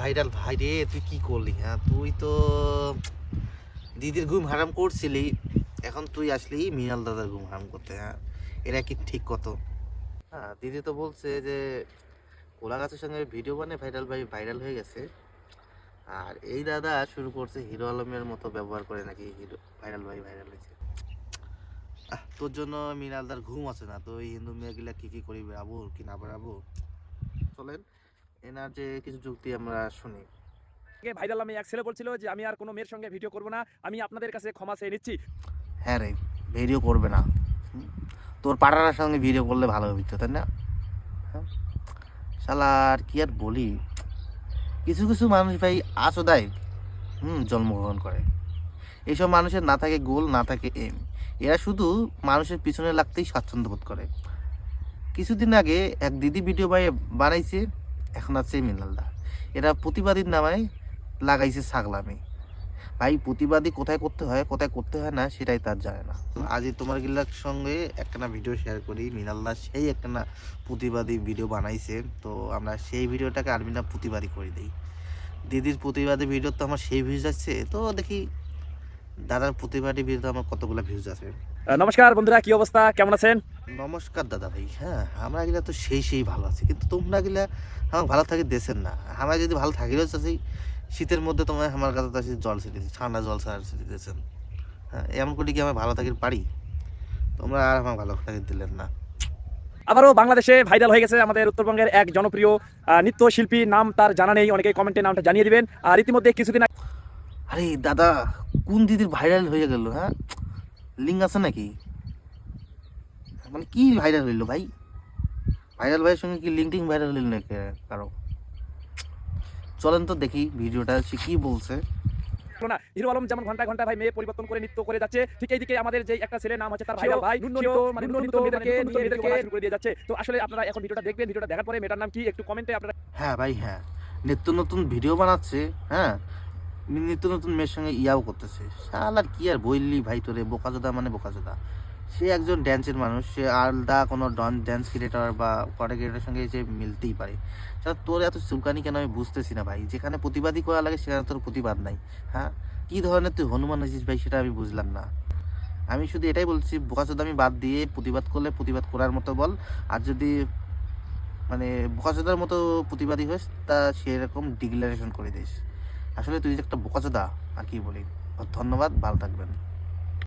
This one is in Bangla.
ভাইরাল ভাই রে, তুই কি করলি? হ্যাঁ, তুই তো দিদির ঘুম হারাম করছিলি, এখন তুই আসলি মিনাল দাদার ঘুম হারাম করতে। হ্যাঁ, এরা কি ঠিক কত? হ্যাঁ, দিদি তো বলছে যে কোলা গাছের সঙ্গে ভিডিও বানিয়ে ভাইরাল হয়ে গেছে। আর এই দাদা শুরু করছে হিরো আলমের মতো ব্যবহার করে নাকি হিরো ভাইরাল হয়েছে। তোর জন্য মিনালদার ঘুম আছে না, তো এই হিন্দু মেয়েগুলা কি করি বেড়াবো কি না বেড়াবো। চলেন এনার যে কিছু যুক্তি আমরা শুনি। ভাইরাল আমি এক ছেলে বলছিল যে আমি আর কোনো মেয়ের সঙ্গে ভিডিও করব না, আমি আপনাদের কাছে ক্ষমা চেয়ে নিচ্ছি। হ্যাঁ রে, ভিডিও করবে না। তোর পাড়ার সঙ্গে ভিডিও করলে ভালো হবে তো, তাই না? হ্যাঁ, শালা আর কি আর বলি, কিছু কিছু মানুষ ভাই আসোদায় জন্মগ্রহণ করে। এইসব মানুষের না থাকে গোল, না থাকে এম। এরা শুধু মানুষের পিছনে লাগতেই স্বাচ্ছন্দ্য বোধ করে। কিছুদিন আগে এক দিদি ভিডিও বানাইছে, এখন আছে মিনালদা। এরা প্রতিবাদীর নামায় লাগাইছে ছাগলামি। ভাই, প্রতিবাদী কোথায় করতে হয় না সেটাই তার জানে না। আজ তোমার গিলার সঙ্গে একটা ভিডিও শেয়ার করি। মিনালদা সেই একটা প্রতিবাদী ভিডিও বানাইছে, তো আমরা সেই ভিডিওটাকে আরমিনা প্রতিবাদী করে দিই। দিদির প্রতিবাদী ভিডিও তো আমার সেই ভিউজ আসছে, তো দেখি দাদার প্রতিবাদী ভিডিও আমার কতগুলো ভিউজ আছে। নমস্কার বন্ধুরা, কি অবস্থা, কেমন আছেন? নমস্কার দাদা ভাই। হ্যাঁ, আমরা গিলা তো সেই ভালো আছি, কিন্তু তোমরা গিলা আমার ভালো থাকি দেশের না। আমরা যদি ভালো থাকিলেও চাচ্ছি, শীতের মধ্যে তোমার আমার কাছে তো জল ছিটেছি, ঠান্ডা জল ছিটেছেন। হ্যাঁ, এমন করে কি আমি ভালো থাকি পারি? তোমরা আর আমার ভালো থাকি দিলেন না। আবারও বাংলাদেশে ভাইরাল হয়ে গেছে আমাদের উত্তরবঙ্গের এক জনপ্রিয় নৃত্যশিল্পী, নাম তার জানা নেই, অনেকে কমেন্টে নামটা জানিয়ে দিবেন। আর ইতিমধ্যে কিছুদিন আরে দাদা, কোন দিদির ভাইরাল হয়ে গেল? হ্যাঁ, লিঙ্ক আছে নাকি? মানে কি ভাইরাল হইলো ভাই? ভাইরাল ভাইয়ের সঙ্গে কি লিঙ্ক ভাইরাল হইল নাকি কারো? চলেন তো দেখি ভিডিওটা সে কি বলছে। না, হিরো আলম যেমন ঘন্টা ঘন্টা ভাই মেয়ে পরিবর্তন করে নৃত্য করে যাচ্ছে, ঠিক এইদিকে আমাদের যে একটা ছেলে নাম হচ্ছে তার ভাইরাল ভাই মেয়েদেরকে শুরু করে দিয়ে যাচ্ছে। তো আসলে আপনারা এখন ভিডিওটা দেখবেন, ভিডিওটা দেখার পরে মেয়েটার নাম কি একটু কমেন্টে আপনারা। হ্যাঁ ভাই, হ্যাঁ, নিত্য নতুন ভিডিও বানাচ্ছে। হ্যাঁ, নিত্য নতুন মেয়ের সঙ্গে ইয়াও করতেছে। শালার কি আর বললি ভাই, তোরে বোকাচোদা মানে বোকাচোদা। সে একজন ড্যান্সের মানুষ, সে আলাদা কোনো ড্যান্স ক্রিয়েটার বা কন্টেন্ট ক্রিয়েটারের সঙ্গে যে মিলতেই পারে। তোর এত চুলকানি কেন আমি বুঝতেছি না ভাই। যেখানে প্রতিবাদী করা লাগে সেখানে তোর প্রতিবাদ নাই। হ্যাঁ, কী ধরনের তুই হনুমান হয়েছিস ভাই, সেটা আমি বুঝলাম না। আমি শুধু এটাই বলছি, বোকাচোদা আমি বাদ দিয়ে প্রতিবাদ করলে প্রতিবাদ করার মতো বল। আর যদি মানে বোকাচোদার মতো প্রতিবাদী হোস, তা সেরকম ডিক্লারেশন করে দিস। আসলে তুই যে একটা বোকাচোদা, আর কি বলি। ধন্যবাদ, ভালো থাকবেন।